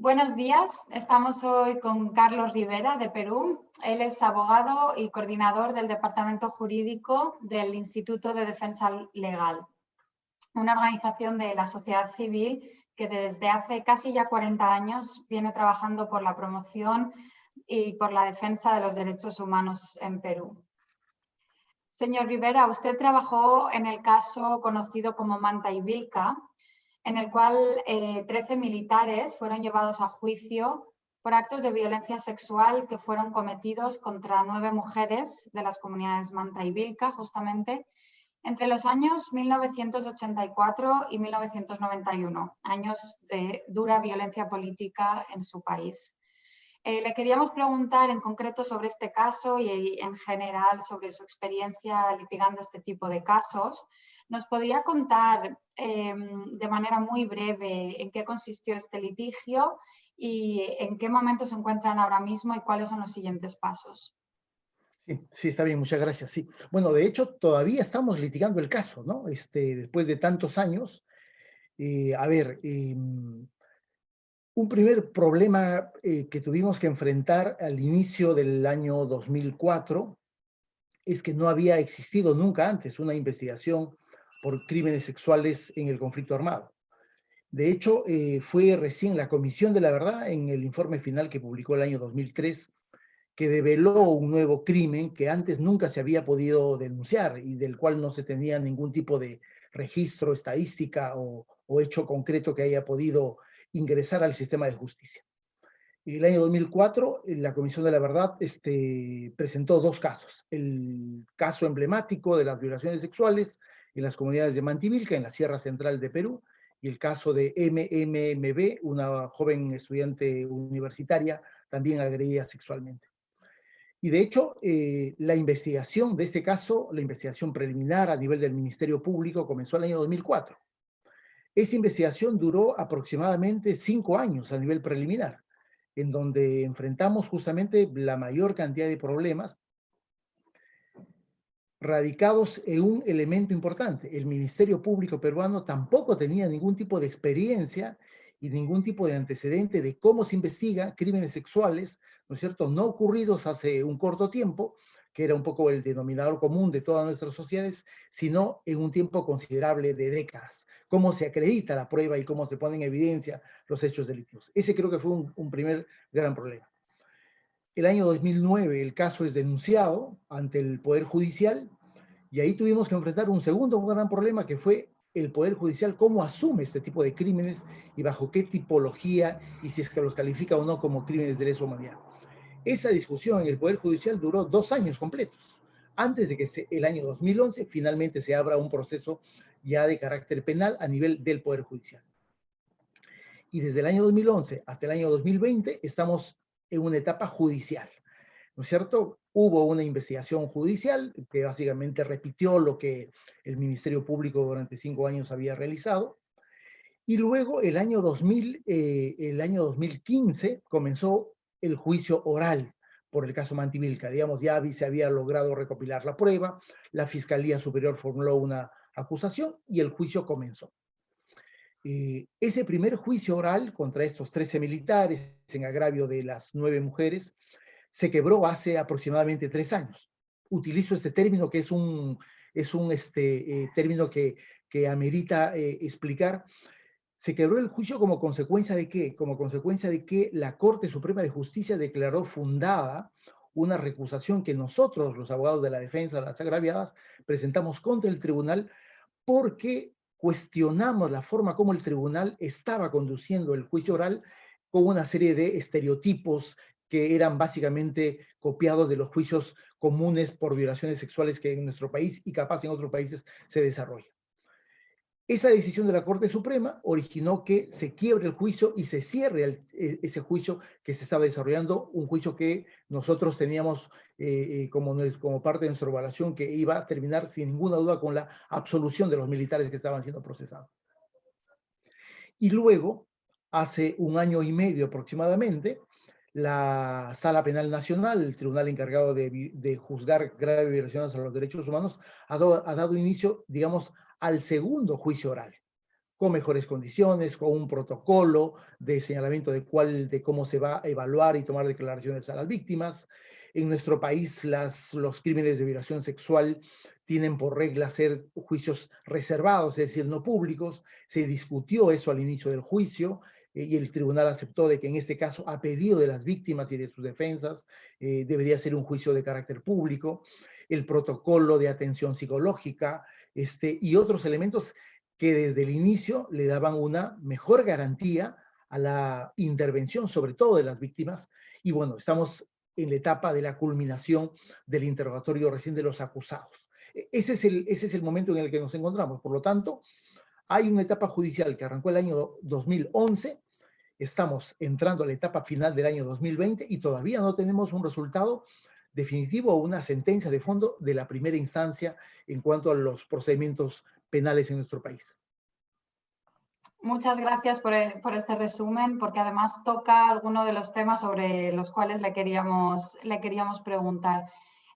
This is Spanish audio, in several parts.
Buenos días, estamos hoy con Carlos Rivera de Perú. Él es abogado y coordinador del Departamento Jurídico del Instituto de Defensa Legal, una organización de la sociedad civil que desde hace casi ya 40 años viene trabajando por la promoción y por la defensa de los derechos humanos en Perú. Señor Rivera, usted trabajó en el caso conocido como Manta y Vilca, en el cual 13 militares fueron llevados a juicio por actos de violencia sexual que fueron cometidos contra 9 mujeres de las comunidades Manta y Vilca, justamente, entre los años 1984 y 1991, años de dura violencia política en su país. Le queríamos preguntar en concreto sobre este caso y en general sobre su experiencia litigando este tipo de casos. ¿Nos podría contar de manera muy breve en qué consistió este litigio y en qué momento se encuentran ahora mismo y cuáles son los siguientes pasos? Sí, está bien, muchas gracias. Sí. Bueno, de hecho, todavía estamos litigando el caso, ¿no? Después de tantos años. A ver, un primer problema que tuvimos que enfrentar al inicio del año 2004 es que no había existido nunca antes una investigación por crímenes sexuales en el conflicto armado. De hecho, fue recién la Comisión de la Verdad, en el informe final que publicó el año 2003, que develó un nuevo crimen que antes nunca se había podido denunciar y del cual no se tenía ningún tipo de registro, estadística o hecho concreto que haya podido ingresar al sistema de justicia. En el año 2004, la Comisión de la Verdad presentó dos casos. El caso emblemático de las violaciones sexuales en las comunidades de Mantivilca, en la Sierra Central de Perú, y el caso de MMB, una joven estudiante universitaria también agredida sexualmente. Y de hecho, la investigación de este caso, la investigación preliminar a nivel del Ministerio Público, comenzó el año 2004. Esa investigación duró aproximadamente 5 años a nivel preliminar, en donde enfrentamos justamente la mayor cantidad de problemas radicados en un elemento importante. El Ministerio Público peruano tampoco tenía ningún tipo de experiencia y ningún tipo de antecedente de cómo se investiga crímenes sexuales, ¿no es cierto?, no ocurridos hace un corto tiempo, que era un poco el denominador común de todas nuestras sociedades, sino en un tiempo considerable de décadas. Cómo se acredita la prueba y cómo se ponen en evidencia los hechos delictivos. Ese creo que fue un primer gran problema. El año 2009 el caso es denunciado ante el Poder Judicial y ahí tuvimos que enfrentar un segundo gran problema que fue el Poder Judicial, cómo asume este tipo de crímenes y bajo qué tipología y si es que los califica o no como crímenes de lesa humanidad. Esa discusión en el Poder Judicial duró 2 años completos, antes de que el año 2011 finalmente se abra un proceso ya de carácter penal a nivel del Poder Judicial. Y desde el año 2011 hasta el año 2020 estamos en una etapa judicial, ¿no es cierto? Hubo una investigación judicial que básicamente repitió lo que el Ministerio Público durante 5 años había realizado. Y luego el año 2015 comenzó el juicio oral por el caso Mantivilca. Digamos, ya se había logrado recopilar la prueba, la Fiscalía Superior formuló una acusación y el juicio comenzó. Ese primer juicio oral contra estos 13 militares en agravio de las 9 mujeres se quebró hace aproximadamente 3 años. Utilizo este término que es un término que amerita explicar. Se quebró el juicio como consecuencia de ¿qué? Como consecuencia de que la Corte Suprema de Justicia declaró fundada una recusación que nosotros, los abogados de la defensa de las agraviadas, presentamos contra el tribunal porque cuestionamos la forma como el tribunal estaba conduciendo el juicio oral con una serie de estereotipos que eran básicamente copiados de los juicios comunes por violaciones sexuales que en nuestro país y capaz en otros países se desarrollan. Esa decisión de la Corte Suprema originó que se quiebre el juicio y se cierre ese juicio que se estaba desarrollando, un juicio que nosotros teníamos como parte de nuestra evaluación que iba a terminar sin ninguna duda con la absolución de los militares que estaban siendo procesados. Y luego, hace 1 año y medio aproximadamente, la Sala Penal Nacional, el tribunal encargado de juzgar graves violaciones a los derechos humanos, ha dado inicio, digamos, al segundo juicio oral, con mejores condiciones, con un protocolo de señalamiento de cómo se va a evaluar y tomar declaraciones a las víctimas. En nuestro país, los crímenes de violación sexual tienen por regla ser juicios reservados, es decir, no públicos. Se discutió eso al inicio del juicio y el tribunal aceptó de que en este caso, a pedido de las víctimas y de sus defensas, debería ser un juicio de carácter público. El protocolo de atención psicológica y otros elementos que desde el inicio le daban una mejor garantía a la intervención, sobre todo de las víctimas. Y bueno, estamos en la etapa de la culminación del interrogatorio recién de los acusados. Ese es el momento en el que nos encontramos. Por lo tanto, hay una etapa judicial que arrancó el año 2011, estamos entrando a la etapa final del año 2020 y todavía no tenemos un resultado definitivo o una sentencia de fondo de la primera instancia en cuanto a los procedimientos penales en nuestro país. Muchas gracias por este resumen, porque además toca algunos de los temas sobre los cuales le queríamos preguntar.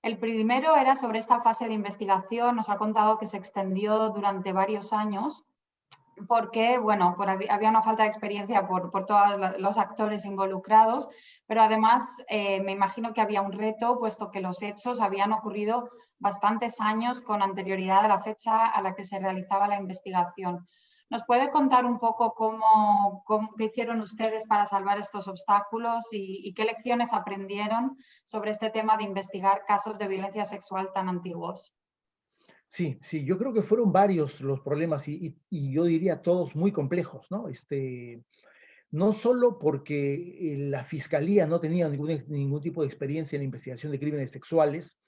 El primero era sobre esta fase de investigación. Nos ha contado que se extendió durante varios años porque, bueno, había una falta de experiencia por todos los actores involucrados, pero además me imagino que había un reto, puesto que los hechos habían ocurrido bastantes años con anterioridad a la fecha a la que se realizaba la investigación. ¿Nos puede contar un poco qué hicieron ustedes para salvar estos obstáculos y qué lecciones aprendieron sobre este tema de investigar casos de violencia sexual tan antiguos? Sí, yo creo que fueron varios los problemas y yo diría todos muy complejos, ¿no? No solo porque la fiscalía no tenía ningún tipo de experiencia en la investigación de crímenes sexuales,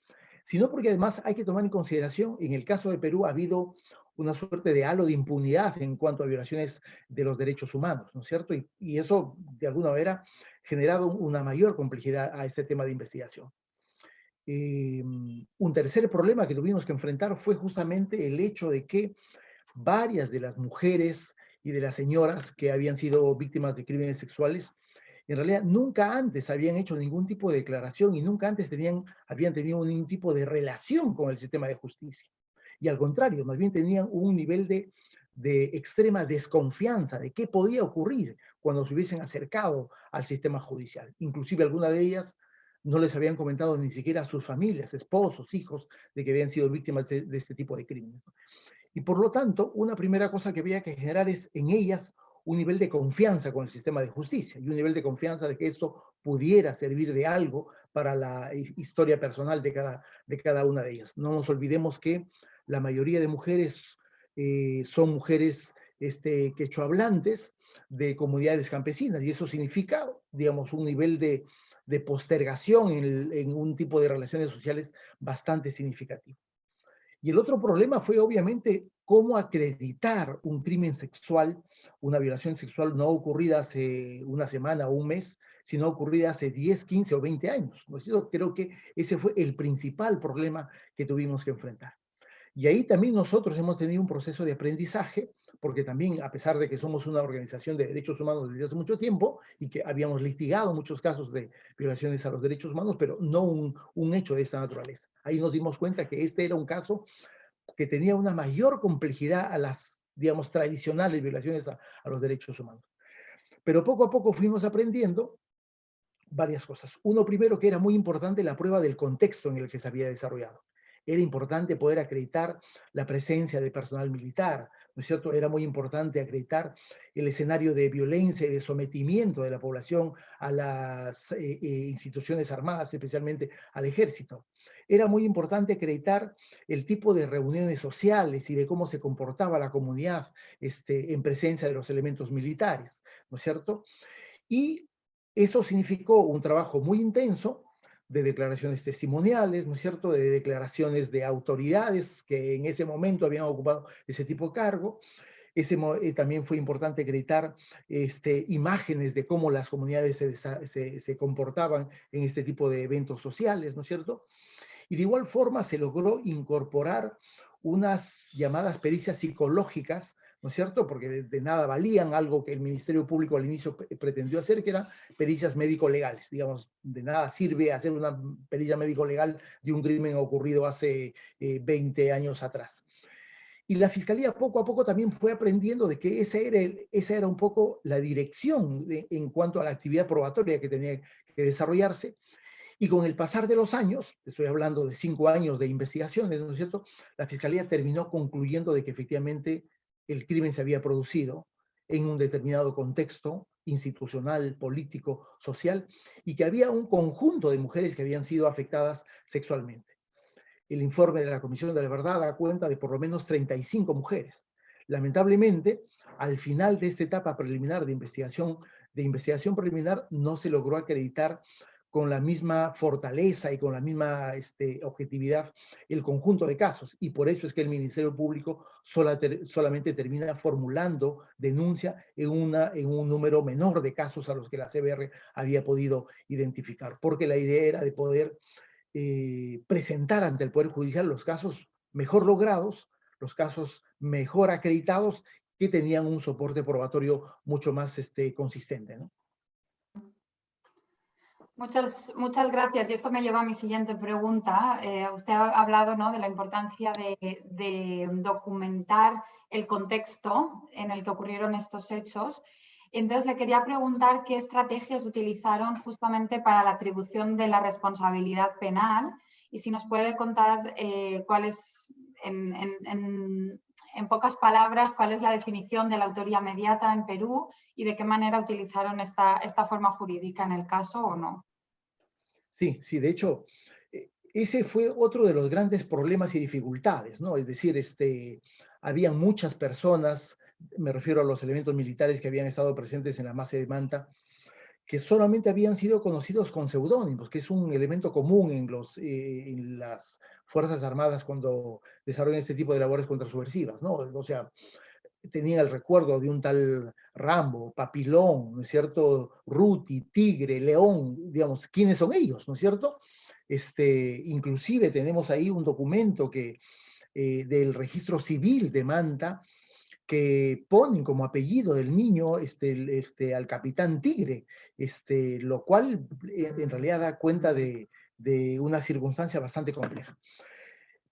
sino porque además hay que tomar en consideración, en el caso de Perú ha habido una suerte de halo de impunidad en cuanto a violaciones de los derechos humanos, ¿no es cierto? Y eso, de alguna manera, ha generado una mayor complejidad a este tema de investigación. Un tercer problema que tuvimos que enfrentar fue justamente el hecho de que varias de las mujeres y de las señoras que habían sido víctimas de crímenes sexuales, en realidad nunca antes habían hecho ningún tipo de declaración y nunca antes habían tenido ningún tipo de relación con el sistema de justicia. Y al contrario, más bien tenían un nivel de extrema desconfianza de qué podía ocurrir cuando se hubiesen acercado al sistema judicial. Inclusive alguna de ellas no les habían comentado ni siquiera a sus familias, esposos, hijos, de que habían sido víctimas de este tipo de crímenes. Y por lo tanto, una primera cosa que había que generar es en ellas un nivel de confianza con el sistema de justicia y un nivel de confianza de que esto pudiera servir de algo para la historia personal de cada una de ellas. No nos olvidemos que la mayoría de mujeres son mujeres quechohablantes de comunidades campesinas y eso significa, digamos, un nivel de postergación en un tipo de relaciones sociales bastante significativo. Y el otro problema fue obviamente cómo acreditar un crimen sexual, una violación sexual no ocurrida hace una semana o un mes, sino ocurrida hace 10, 15 o 20 años. Yo creo que ese fue el principal problema que tuvimos que enfrentar. Y ahí también nosotros hemos tenido un proceso de aprendizaje, porque también, a pesar de que somos una organización de derechos humanos desde hace mucho tiempo y que habíamos litigado muchos casos de violaciones a los derechos humanos, pero no un hecho de esta naturaleza. Ahí nos dimos cuenta que este era un caso que tenía una mayor complejidad a las, digamos, tradicionales violaciones a los derechos humanos. Pero poco a poco fuimos aprendiendo varias cosas. Uno primero, que era muy importante la prueba del contexto en el que se había desarrollado. Era importante poder acreditar la presencia de personal militar, ¿no es cierto? Era muy importante acreditar el escenario de violencia y de sometimiento de la población a las instituciones armadas, especialmente al ejército. Era muy importante acreditar el tipo de reuniones sociales y de cómo se comportaba la comunidad en presencia de los elementos militares, ¿no es cierto? Y eso significó un trabajo muy intenso de declaraciones testimoniales, ¿no es cierto?, de declaraciones de autoridades que en ese momento habían ocupado ese tipo de cargo. También fue importante acreditar imágenes de cómo las comunidades se comportaban en este tipo de eventos sociales, ¿no es cierto? Y de igual forma se logró incorporar unas llamadas pericias psicológicas, ¿no es cierto? Porque de nada valían algo que el Ministerio Público al inicio pretendió hacer, que eran pericias médico-legales. Digamos, de nada sirve hacer una pericia médico-legal de un crimen ocurrido hace 20 años atrás. Y la Fiscalía poco a poco también fue aprendiendo de que esa era un poco la dirección en cuanto a la actividad probatoria que tenía que desarrollarse. Y con el pasar de los años, estoy hablando de 5 años de investigaciones, ¿no es cierto? La Fiscalía terminó concluyendo de que efectivamente el crimen se había producido en un determinado contexto institucional, político, social, y que había un conjunto de mujeres que habían sido afectadas sexualmente. El informe de la Comisión de la Verdad da cuenta de por lo menos 35 mujeres. Lamentablemente, al final de esta etapa preliminar de investigación preliminar, no se logró acreditar con la misma fortaleza y con la misma objetividad el conjunto de casos. Y por eso es que el Ministerio Público solamente termina formulando denuncia en un número menor de casos a los que la CBR había podido identificar, porque la idea era de poder presentar ante el Poder Judicial los casos mejor logrados, los casos mejor acreditados, que tenían un soporte probatorio mucho más consistente, ¿no? Muchas gracias. Y esto me lleva a mi siguiente pregunta. Usted ha hablado, ¿no?, de la importancia de documentar el contexto en el que ocurrieron estos hechos. Entonces, le quería preguntar qué estrategias utilizaron justamente para la atribución de la responsabilidad penal y si nos puede contar cuál es, en pocas palabras, cuál es la definición de la autoría mediata en Perú y de qué manera utilizaron esta forma jurídica en el caso o no. Sí, sí, de hecho, ese fue otro de los grandes problemas y dificultades, ¿no? Es decir, había muchas personas, me refiero a los elementos militares que habían estado presentes en la masa de Manta, que solamente habían sido conocidos con seudónimos, que es un elemento común en las Fuerzas Armadas cuando desarrollan este tipo de labores contrasubversivas, ¿no? O sea, tenían el recuerdo de un tal Rambo, Papilón, ¿no es cierto? Ruti, Tigre, León, digamos, ¿quiénes son ellos, no es cierto? Inclusive tenemos ahí un documento del registro civil de Manta, que ponen como apellido del niño al capitán Tigre, lo cual en realidad da cuenta de una circunstancia bastante compleja.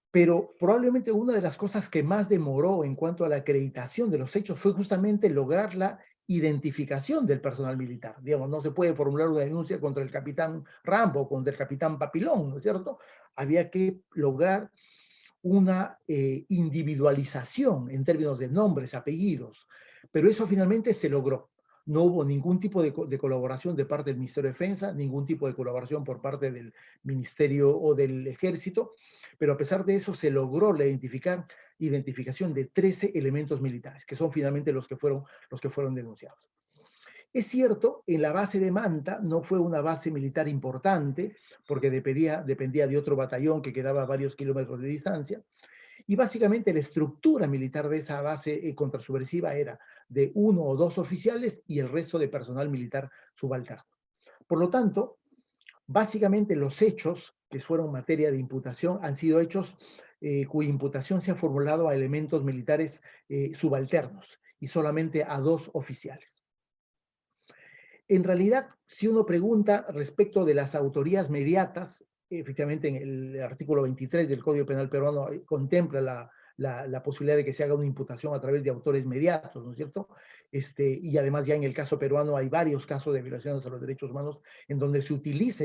Pero probablemente una de las cosas que más demoró en cuanto a la acreditación de los hechos fue justamente lograr la identificación del personal militar. Digamos, no se puede formular una denuncia contra el capitán Rambo o contra el capitán Papilón, ¿no es cierto? Había que lograr una individualización en términos de nombres, apellidos, pero eso finalmente se logró. No hubo ningún tipo de colaboración de parte del Ministerio de Defensa, ningún tipo de colaboración por parte del Ministerio o del Ejército, pero a pesar de eso se logró la identificación de 13 elementos militares, que son finalmente los que fueron denunciados. Es cierto, en la base de Manta no fue una base militar importante, porque dependía de otro batallón que quedaba a varios kilómetros de distancia, y básicamente la estructura militar de esa base contrasubversiva era de 1 o 2 oficiales y el resto de personal militar subalterno. Por lo tanto, básicamente los hechos que fueron materia de imputación han sido hechos cuya imputación se ha formulado a elementos militares subalternos y solamente a 2 oficiales. En realidad, si uno pregunta respecto de las autorías mediatas, efectivamente en el artículo 23 del Código Penal peruano contempla la posibilidad de que se haga una imputación a través de autores mediatos, ¿no es cierto? Y además ya en el caso peruano hay varios casos de violaciones a los derechos humanos en donde se utiliza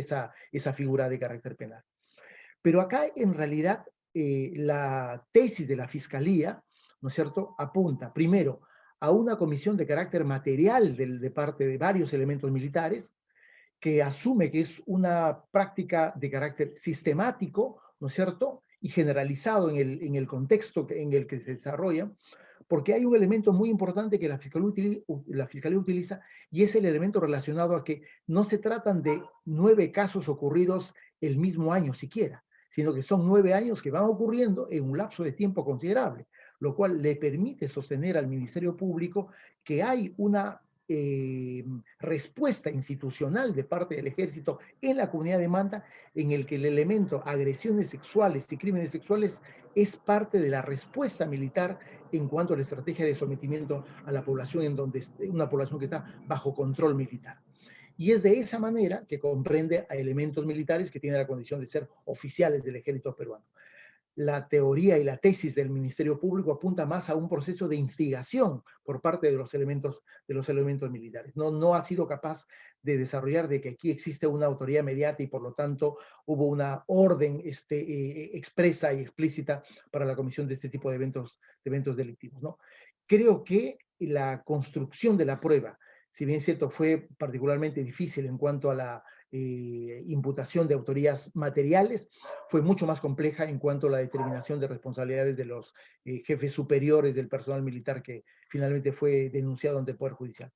esa figura de carácter penal. Pero acá en realidad la tesis de la Fiscalía, ¿no es cierto?, apunta primero a una comisión de carácter material de parte de varios elementos militares, que asume que es una práctica de carácter sistemático, ¿no es cierto?, y generalizado en el contexto en el que se desarrolla, porque hay un elemento muy importante que la Fiscalía utiliza y es el elemento relacionado a que no se tratan de 9 casos ocurridos el mismo año siquiera, sino que son 9 años que van ocurriendo en un lapso de tiempo considerable, lo cual le permite sostener al Ministerio Público que hay una respuesta institucional de parte del Ejército en la comunidad de Manta, en el que el elemento agresiones sexuales y crímenes sexuales es parte de la respuesta militar en cuanto a la estrategia de sometimiento a la población, en donde una población que está bajo control militar. Y es de esa manera que comprende a elementos militares que tienen la condición de ser oficiales del ejército peruano. la teoría y la tesis del Ministerio Público apunta más a un proceso de instigación por parte de los elementos militares. No ha sido capaz de desarrollar de que aquí existe una autoridad mediata y por lo tanto hubo una orden expresa y explícita para la comisión de este tipo de eventos delictivos, ¿no? Creo que la construcción de la prueba, si bien es cierto, fue particularmente difícil en cuanto a la imputación de autorías materiales, fue mucho más compleja en cuanto a la determinación de responsabilidades de los jefes superiores del personal militar que finalmente fue denunciado ante el Poder Judicial.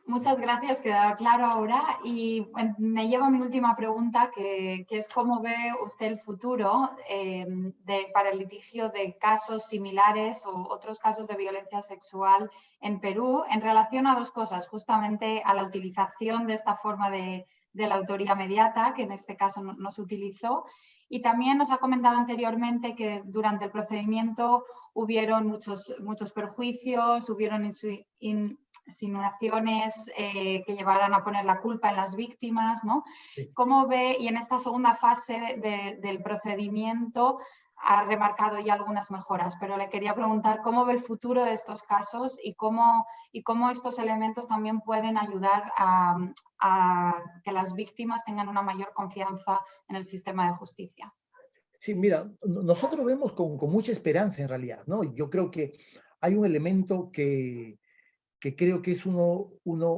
Muchas gracias, queda claro ahora. Y me lleva a mi última pregunta, que es cómo ve usted el futuro para el litigio de casos similares o otros casos de violencia sexual en Perú en relación a dos cosas, justamente a la utilización de esta forma de la autoría mediata, que en este caso no se utilizó. Y también nos ha comentado anteriormente que durante el procedimiento hubieron muchos perjuicios, hubieron insinuaciones que llevaran a poner la culpa en las víctimas, ¿no? Sí. ¿Cómo ve, y en esta segunda fase del procedimiento ha remarcado ya algunas mejoras, pero le quería preguntar cómo ve el futuro de estos casos y cómo estos elementos también pueden ayudar a que las víctimas tengan una mayor confianza en el sistema de justicia? Sí, mira, nosotros vemos con mucha esperanza en realidad, ¿no? Yo creo que hay un elemento que creo que es uno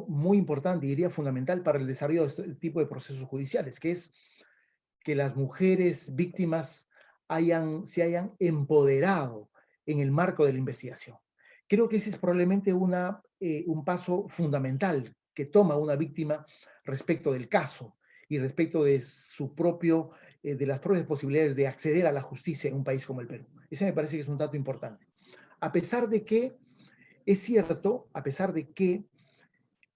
muy importante y diría fundamental para el desarrollo de este tipo de procesos judiciales, que es que las mujeres víctimas se hayan empoderado en el marco de la investigación. Creo que ese es probablemente un paso fundamental que toma una víctima respecto del caso y respecto de de las propias posibilidades de acceder a la justicia en un país como el Perú. Ese me parece que es un dato importante. A pesar de que, es cierto, a pesar de que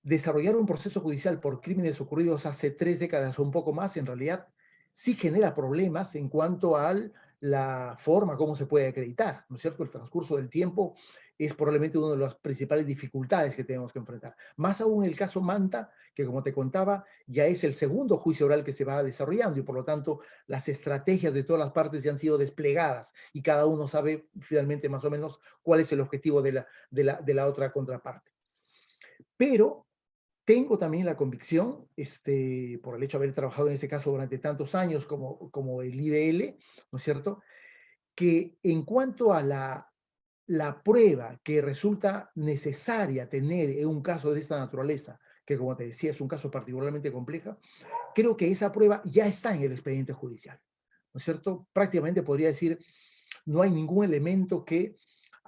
desarrollar un proceso judicial por crímenes ocurridos hace 3 décadas o un poco más, en realidad sí genera problemas en cuanto a la forma como se puede acreditar, ¿no es cierto? El transcurso del tiempo es probablemente una de las principales dificultades que tenemos que enfrentar. Más aún el caso Manta, que como te contaba, ya es el segundo juicio oral que se va desarrollando y por lo tanto las estrategias de todas las partes ya han sido desplegadas y cada uno sabe finalmente más o menos cuál es el objetivo de la otra contraparte. Pero tengo también la convicción, por el hecho de haber trabajado en este caso durante tantos años como el IDL, ¿no es cierto?, que en cuanto a la prueba que resulta necesaria tener en un caso de esta naturaleza, que como te decía es un caso particularmente complejo, creo que esa prueba ya está en el expediente judicial, ¿no es cierto? Prácticamente podría decir, no hay ningún elemento que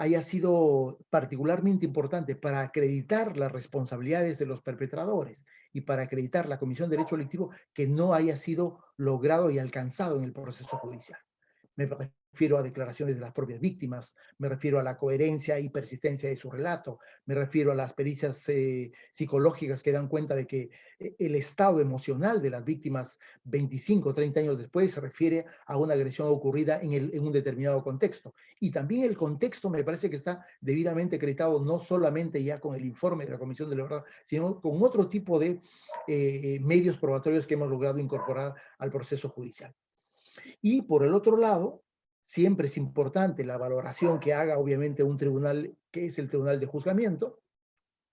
haya sido particularmente importante para acreditar las responsabilidades de los perpetradores y para acreditar la Comisión de Derecho Electivo que no haya sido logrado y alcanzado en el proceso judicial. Me refiero a declaraciones de las propias víctimas, me refiero a la coherencia y persistencia de su relato, me refiero a las pericias psicológicas que dan cuenta de que el estado emocional de las víctimas 25 o 30 años después se refiere a una agresión ocurrida en un determinado contexto. Y también el contexto me parece que está debidamente acreditado no solamente ya con el informe de la Comisión de la Verdad, sino con otro tipo de medios probatorios que hemos logrado incorporar al proceso judicial. Y por el otro lado, siempre es importante la valoración que haga obviamente un tribunal que es el Tribunal de Juzgamiento.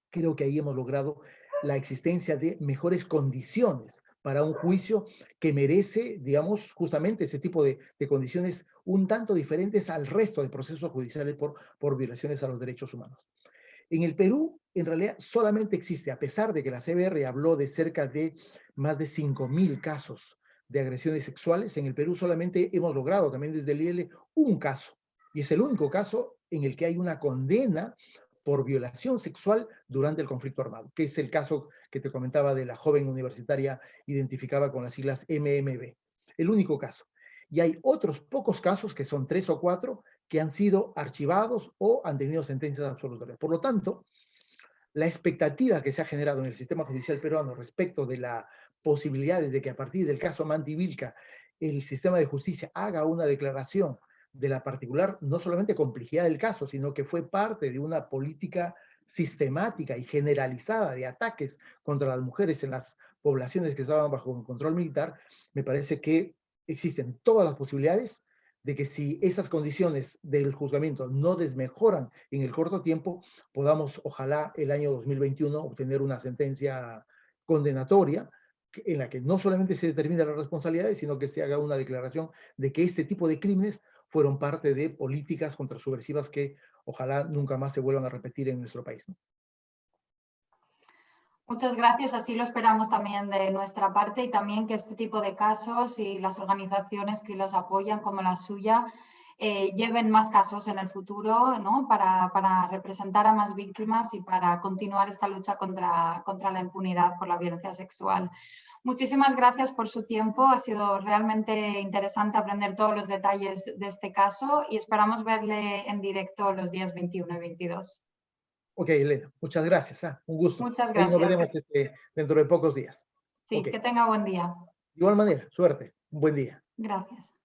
Creo que ahí hemos logrado la existencia de mejores condiciones para un juicio que merece, digamos, justamente ese tipo de condiciones un tanto diferentes al resto de procesos judiciales por violaciones a los derechos humanos. En el Perú, en realidad, solamente existe, a pesar de que la CBR habló de cerca de más de 5.000 casos de agresiones sexuales, en el Perú solamente hemos logrado, también desde el IL, un caso. Y es el único caso en el que hay una condena por violación sexual durante el conflicto armado, que es el caso que te comentaba de la joven universitaria identificada con las siglas MMB. El único caso. Y hay otros pocos casos, que son 3 o 4, que han sido archivados o han tenido sentencias absolutorias. Por lo tanto, la expectativa que se ha generado en el sistema judicial peruano respecto de las posibilidades de que a partir del caso Manti Vilca el sistema de justicia haga una declaración de la particular, no solamente complejidad del caso, sino que fue parte de una política sistemática y generalizada de ataques contra las mujeres en las poblaciones que estaban bajo control militar, me parece que existen todas las posibilidades de que si esas condiciones del juzgamiento no desmejoran en el corto tiempo, podamos, ojalá, el año 2021 obtener una sentencia condenatoria en la que no solamente se determine las responsabilidades, sino que se haga una declaración de que este tipo de crímenes fueron parte de políticas contrasubversivas que ojalá nunca más se vuelvan a repetir en nuestro país, ¿no? Muchas gracias, así lo esperamos también de nuestra parte y también que este tipo de casos y las organizaciones que los apoyan como la suya lleven más casos en el futuro, ¿no? Para representar a más víctimas y para continuar esta lucha contra la impunidad por la violencia sexual. Muchísimas gracias por su tiempo, ha sido realmente interesante aprender todos los detalles de este caso y esperamos verle en directo los días 21 y 22. Ok, Elena, muchas gracias. Un gusto. Muchas Ahí nos gracias. veremos dentro de pocos días. Sí, Ok. que tenga buen día. De igual manera, suerte. Un buen día. Gracias.